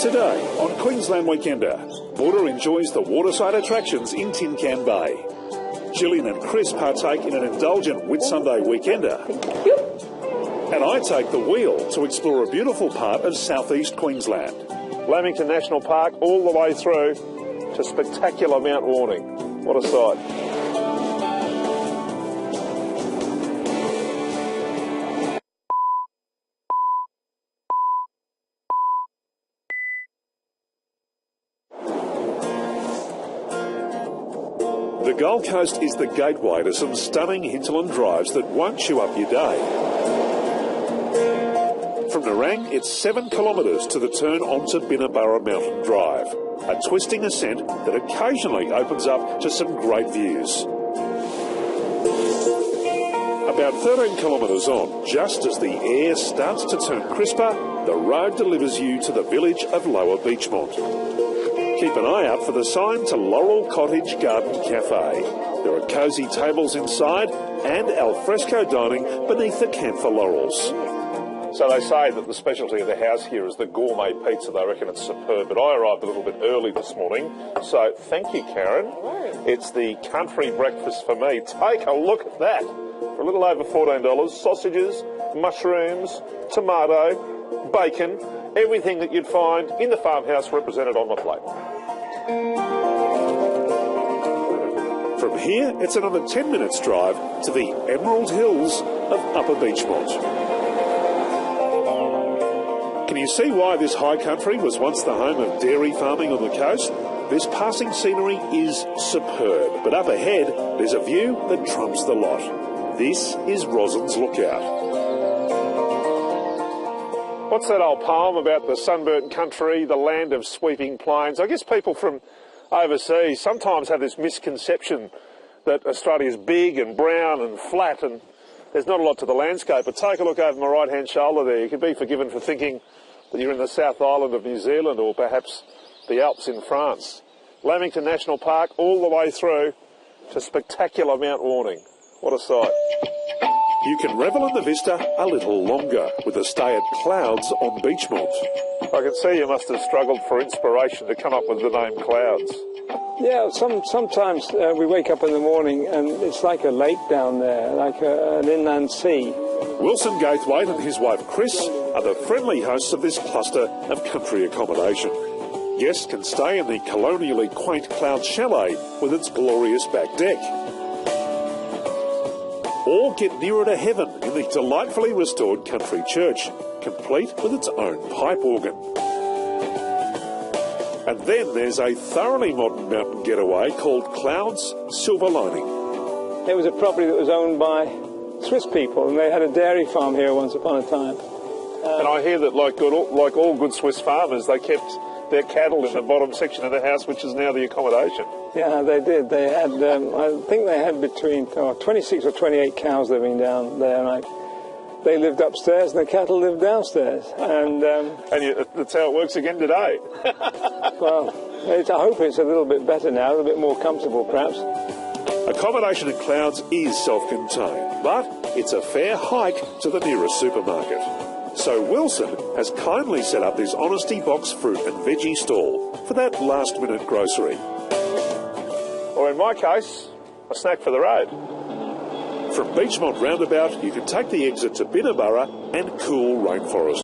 Today on Queensland Weekender, Border enjoys the waterside attractions in Tin Can Bay. Gillian and Chris partake in an indulgent Whitsunday weekender. And I take the wheel to explore a beautiful part of southeast Queensland. Lamington National Park all the way through to spectacular Mount Warning. What a sight. The Gold Coast is the gateway to some stunning hinterland drives that won't chew up your day. From Nerang, it's 7 kilometres to the turn onto Binnaburra Mountain Drive, a twisting ascent that occasionally opens up to some great views. About 13 kilometres on, just as the air starts to turn crisper, the road delivers you to the village of Lower Beechmont. Keep an eye out for the sign to Laurel Cottage Garden Cafe. There are cosy tables inside and alfresco dining beneath the camphor laurels. So they say that the specialty of the house here is the gourmet pizza. They reckon it's superb, but I arrived a little bit early this morning, so thank you, Karen. It's the country breakfast for me. Take a look at that. For a little over $14, sausages, mushrooms, tomato, bacon, everything that you'd find in the farmhouse represented on the plate. From here, it's another 10 minutes drive to the Emerald Hills of Upper Beechmont. Can you see why this high country was once the home of dairy farming on the coast? This passing scenery is superb, but up ahead, there's a view that trumps the lot. This is Rosin's Lookout. What's that old poem about the sunburnt country, the land of sweeping plains? I guess people from overseas sometimes have this misconception that Australia's big and brown and flat and there's not a lot to the landscape. But take a look over my right-hand shoulder there. You could be forgiven for thinking that you're in the South Island of New Zealand or perhaps the Alps in France. Lamington National Park all the way through to spectacular Mount Warning. What a sight. You can revel in the vista a little longer with a stay at Clouds on Beechmont. I can see you must have struggled for inspiration to come up with the name Clouds. Yeah, sometimes we wake up in the morning and it's like a lake down there, like an inland sea. Wilson Gaithwaite and his wife Chris are the friendly hosts of this cluster of country accommodation. Guests can stay in the colonially quaint Cloud Chalet with its glorious back deck. Or get nearer to heaven in the delightfully restored country church, complete with its own pipe organ. And then there's a thoroughly modern mountain getaway called Clouds Silver Lining. It was a property that was owned by Swiss people, and they had a dairy farm here once upon a time. And I hear that, like all good Swiss farmers, they kept their cattle in the bottom section of the house, which is now the accommodation. Yeah, they did. They had, I think they had between 26 or 28 cows living down there. And they lived upstairs and the cattle lived downstairs. And that's how it works again today. Well, I hope it's a little bit better now, a little bit more comfortable perhaps. Accommodation at Clouds is self-contained, but it's a fair hike to the nearest supermarket. So Wilson has kindly set up this Honesty Box fruit and veggie stall for that last-minute grocery. Or in my case, a snack for the road. From Beechmont Roundabout, you can take the exit to Binnaburra and cool rainforest.